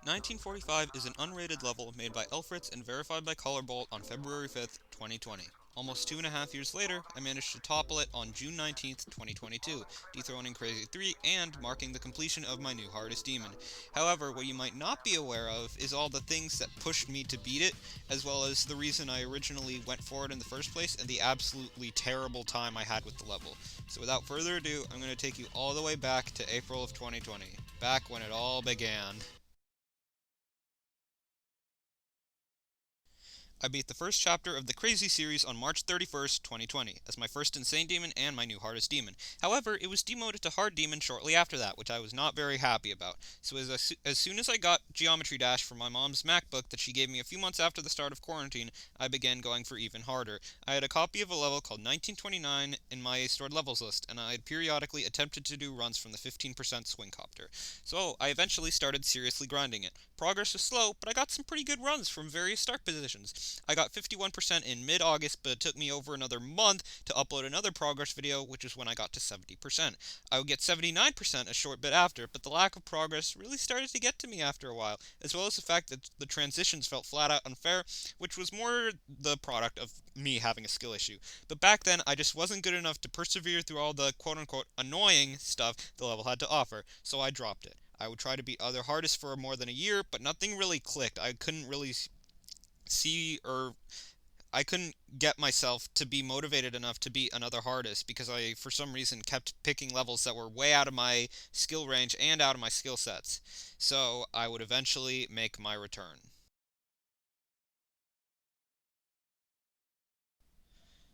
1945 is an unrated level made by Elfritz and verified by Colorbolt on February 5th, 2020. Almost 2.5 years later, I managed to topple it on June 19th, 2022, dethroning Crazy 3 and marking the completion of my new hardest demon. However, what you might not be aware of is all the things that pushed me to beat it, as well as the reason I originally went for it in the first place and the absolutely terrible time I had with the level. So without further ado, I'm going to take you all the way back to April of 2020, back when it all began. I beat the first chapter of the Crazy series on March 31st, 2020, as my first Insane Demon and my new hardest demon. However, it was demoted to Hard Demon shortly after that, which I was not very happy about. So as soon as I got Geometry Dash from my mom's MacBook that she gave me a few months after the start of quarantine, I began going for even harder. I had a copy of a level called 1929 in my stored levels list, and I had periodically attempted to do runs from the 15% swing copter. So I eventually started seriously grinding it. Progress was slow, but I got some pretty good runs from various start positions. I got 51% in mid-August, but it took me over another month to upload another progress video, which is when I got to 70%. I would get 79% a short bit after, but the lack of progress really started to get to me after a while, as well as the fact that the transitions felt flat out unfair, which was more the product of me having a skill issue. But back then, I just wasn't good enough to persevere through all the quote-unquote annoying stuff the level had to offer, so I dropped it. I would try to beat other hardest for more than a year, but nothing really clicked. I couldn't really see or I couldn't get myself to be motivated enough to beat another hardest because I, for some reason, kept picking levels that were way out of my skill range and out of my skill sets. So I would eventually make my return.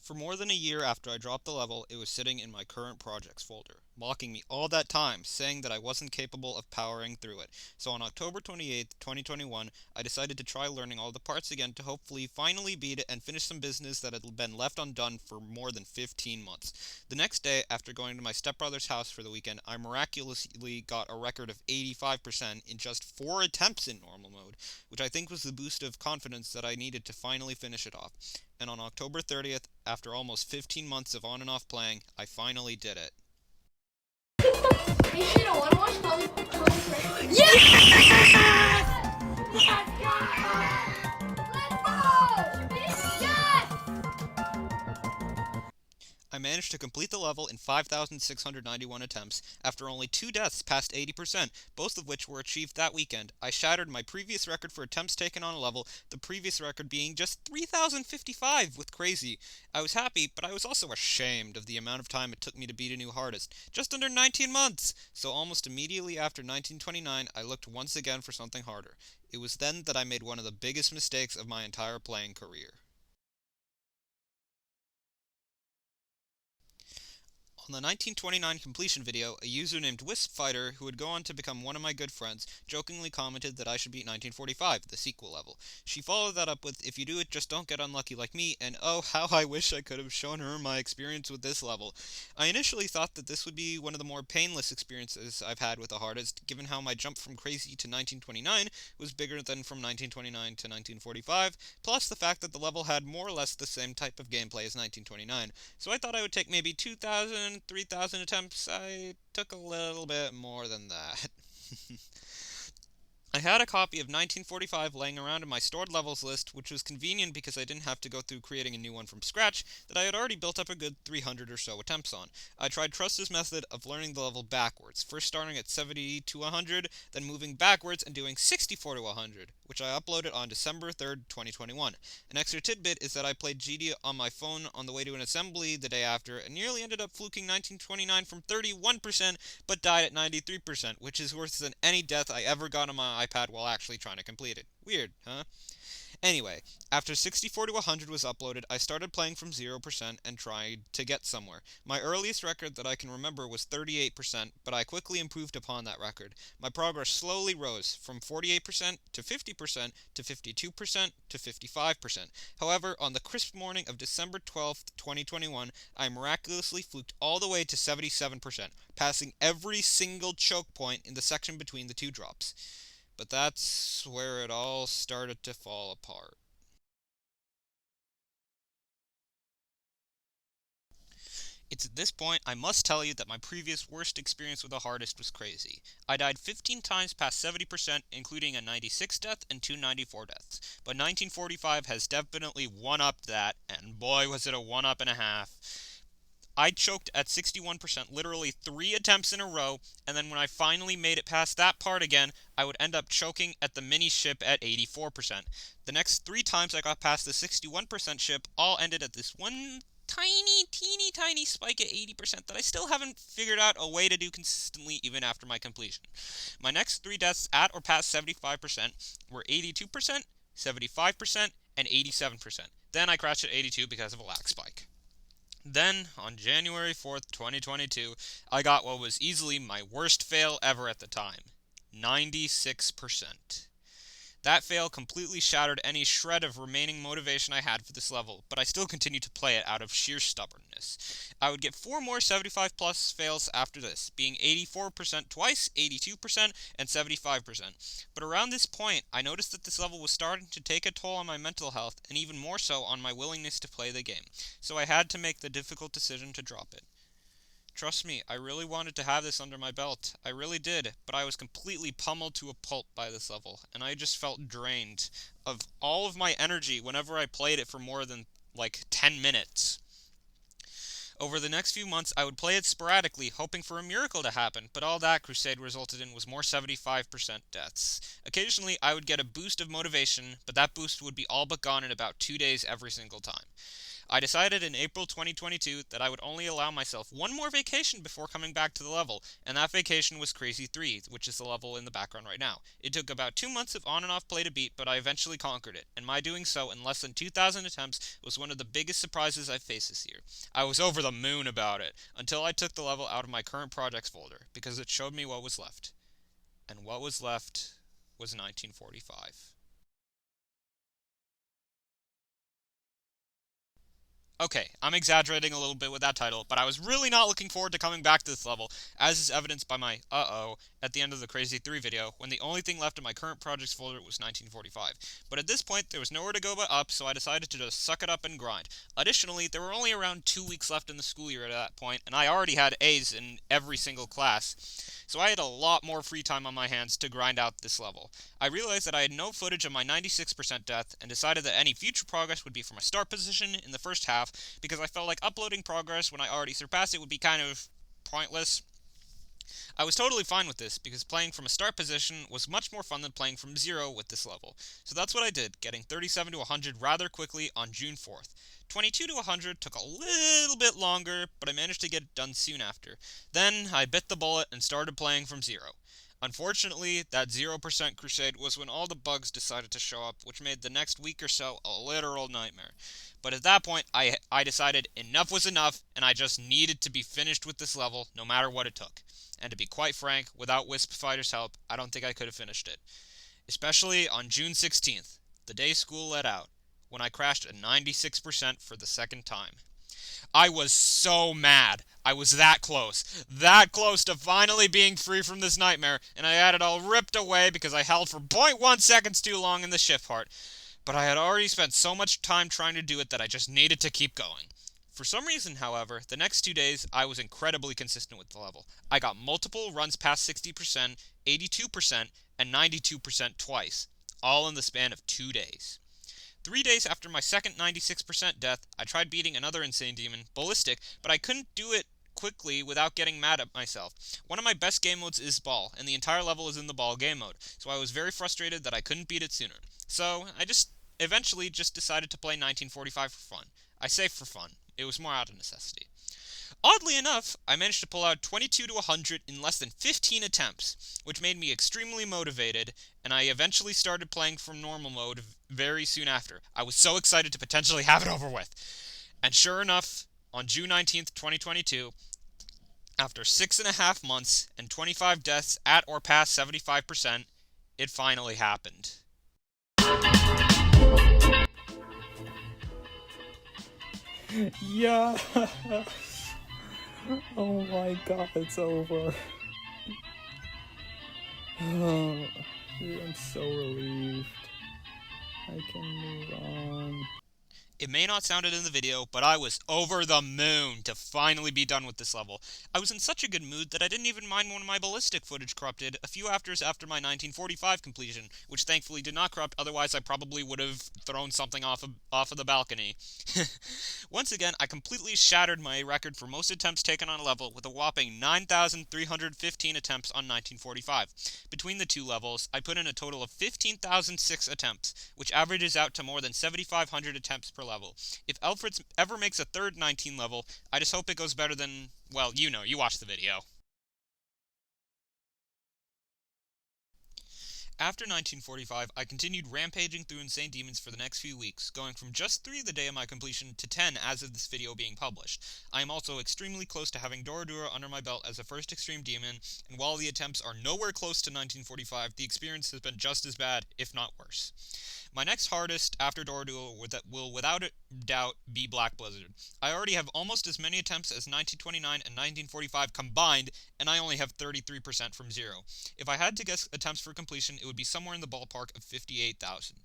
For more than a year after I dropped the level, it was sitting in my current projects folder, mocking me all that time, saying that I wasn't capable of powering through it. So on October 28th, 2021, I decided to try learning all the parts again to hopefully finally beat it and finish some business that had been left undone for more than 15 months. The next day, after going to my stepbrother's house for the weekend, I miraculously got a record of 85% in just 4 attempts in normal mode, which I think was the boost of confidence that I needed to finally finish it off. And on October 30th, after almost 15 months of on and off playing, I finally did it. Hey, you don't want to watch Yes! Let's go! Yes! I managed to complete the level in 5,691 attempts after only 2 deaths past 80%, both of which were achieved that weekend. I shattered my previous record for attempts taken on a level, the previous record being just 3,055 with Crazy. I was happy, but I was also ashamed of the amount of time it took me to beat a new hardest, just under 19 months! So almost immediately after 1929, I looked once again for something harder. It was then that I made one of the biggest mistakes of my entire playing career. On the 1929 completion video, a user named WispFighter, who would go on to become one of my good friends, jokingly commented that I should beat 1945, the sequel level. She followed that up with, "If you do it, just don't get unlucky like me," and oh, how I wish I could have shown her my experience with this level. I initially thought that this would be one of the more painless experiences I've had with the hardest, given how my jump from Crazy to 1929 was bigger than from 1929 to 1945, plus the fact that the level had more or less the same type of gameplay as 1929. So I thought I would take maybe 2,000, 3,000 attempts. I took a little bit more than that. I had a copy of 1945 laying around in my stored levels list, which was convenient because I didn't have to go through creating a new one from scratch that I had already built up a good 300 or so attempts on. I tried Trust's method of learning the level backwards, first starting at 70 to 100, then moving backwards and doing 64 to 100, which I uploaded on December 3rd, 2021. An extra tidbit is that I played GD on my phone on the way to an assembly the day after and nearly ended up fluking 1929 from 31%, but died at 93%, which is worse than any death I ever got on my iPad while actually trying to complete it. Weird, huh? Anyway, after 64 to 100 was uploaded, I started playing from 0% and tried to get somewhere. My earliest record that I can remember was 38%, but I quickly improved upon that record. My progress slowly rose from 48% to 50% to 52% to 55%. However, on the crisp morning of December 12th, 2021, I miraculously fluked all the way to 77%, passing every single choke point in the section between the two drops. But that's where it all started to fall apart. It's at this point I must tell you that my previous worst experience with the hardest was crazy. I died 15 times past 70%, including a 96 death and two 94 deaths. But 1945 has definitely one-upped that, and boy was it a one-up and a half. I choked at 61% literally 3 attempts in a row, and then when I finally made it past that part again, I would end up choking at the mini ship at 84%. The next 3 times I got past the 61% ship all ended at this one tiny, teeny tiny spike at 80% that I still haven't figured out a way to do consistently even after my completion. My next 3 deaths at or past 75% were 82%, 75%, and 87%. Then I crashed at 82 because of a lag spike. Then, on January 4th, 2022, I got what was easily my worst fail ever at the time 96%. That fail completely shattered any shred of remaining motivation I had for this level, but I still continued to play it out of sheer stubbornness. I would get 4 more 75 plus fails after this, being 84% twice, 82%, and 75%. But around this point, I noticed that this level was starting to take a toll on my mental health, and even more so on my willingness to play the game, so I had to make the difficult decision to drop it. Trust me, I really wanted to have this under my belt. I really did, but I was completely pummeled to a pulp by this level, and I just felt drained of all of my energy whenever I played it for more than, 10 minutes. Over the next few months, I would play it sporadically, hoping for a miracle to happen, but all that Crusade resulted in was more 75% deaths. Occasionally, I would get a boost of motivation, but that boost would be all but gone in about 2 days every single time. I decided in April 2022 that I would only allow myself one more vacation before coming back to the level, and that vacation was Crazy 3, which is the level in the background right now. It took about 2 months of on and off play to beat, but I eventually conquered it, and my doing so in less than 2,000 attempts was one of the biggest surprises I've faced this year. I was over the moon about it, until I took the level out of my current projects folder, because it showed me what was left. And what was left was 1945. Okay, I'm exaggerating a little bit with that title, but I was really not looking forward to coming back to this level, as is evidenced by my uh-oh at the end of the Crazy 3 video, when the only thing left in my current projects folder was 1945. But at this point, there was nowhere to go but up, so I decided to just suck it up and grind. Additionally, there were only around 2 weeks left in the school year at that point, and I already had A's in every single class, so I had a lot more free time on my hands to grind out this level. I realized that I had no footage of my 96% death, and decided that any future progress would be from a start position in the first half, because I felt like uploading progress when I already surpassed it would be kind of pointless. I was totally fine with this, because playing from a start position was much more fun than playing from zero with this level. So that's what I did, getting 37 to 100 rather quickly on June 4th. 22 to 100 took a little bit longer, but I managed to get it done soon after. Then I bit the bullet and started playing from zero. Unfortunately, that 0% crusade was when all the bugs decided to show up, which made the next week or so a literal nightmare. But at that point, I decided enough was enough, and I just needed to be finished with this level, no matter what it took. And to be quite frank, without Wisp Fighter's help, I don't think I could have finished it. Especially on June 16th, the day school let out, when I crashed at 96% for the second time. I was so mad. I was that close to finally being free from this nightmare, and I had it all ripped away because I held for 0.1 seconds too long in the shift part. But I had already spent so much time trying to do it that I just needed to keep going. For some reason, however, the next 2 days I was incredibly consistent with the level. I got multiple runs past 60%, 82%, and 92% twice, all in the span of 2 days. 3 days after my second 96% death, I tried beating another insane demon, Ballistic, but I couldn't do it quickly without getting mad at myself. One of my best game modes is Ball, and the entire level is in the Ball game mode, so I was very frustrated that I couldn't beat it sooner. So, I eventually just decided to play 1945 for fun. I say for fun. It was more out of necessity. Oddly enough, I managed to pull out 22 to 100 in less than 15 attempts, which made me extremely motivated, and I eventually started playing from normal mode very soon after. I was so excited to potentially have it over with. And sure enough, on June 19th, 2022, after 6.5 months and 25 deaths at or past 75%, it finally happened. Yeah. Oh my god, it's over. Oh, I'm so relieved. I can move on. It may not sound it in the video, but I was over the moon to finally be done with this level. I was in such a good mood that I didn't even mind when my ballistic footage corrupted a few afters after my 1945 completion, which thankfully did not corrupt, otherwise I probably would have thrown something off of the balcony. Once again, I completely shattered my record for most attempts taken on a level with a whopping 9,315 attempts on 1945. Between the two levels, I put in a total of 15,006 attempts, which averages out to more than 7,500 attempts per level. If Alfred's ever makes a third 19 level, I just hope it goes better than, well, you watched the video. After 1945, I continued rampaging through Insane Demons for the next few weeks, going from just 3 the day of my completion to 10 as of this video being published. I am also extremely close to having Doradura under my belt as a first Extreme Demon, and while the attempts are nowhere close to 1945, the experience has been just as bad, if not worse. My next hardest after Doradura will without a doubt be Black Blizzard. I already have almost as many attempts as 1929 and 1945 combined, and I only have 33% from zero. If I had to guess attempts for completion, it would be somewhere in the ballpark of 58,000.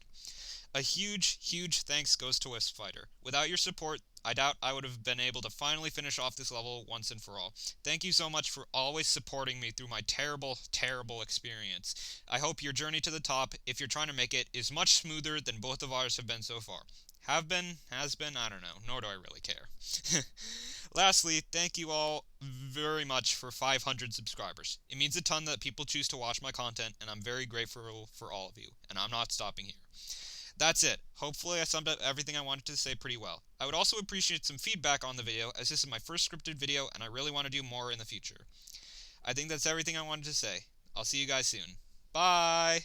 A huge, huge thanks goes to Westfighter. Without your support, I doubt I would have been able to finally finish off this level once and for all. Thank you so much for always supporting me through my terrible, terrible experience. I hope your journey to the top, if you're trying to make it, is much smoother than both of ours have been so far. Have been, has been, I don't know, nor do I really care. Lastly, thank you all very much for 500 subscribers. It means a ton that people choose to watch my content, and I'm very grateful for all of you, and I'm not stopping here. That's it. Hopefully I summed up everything I wanted to say pretty well. I would also appreciate some feedback on the video, as this is my first scripted video and I really want to do more in the future. I think that's everything I wanted to say. I'll see you guys soon. Bye!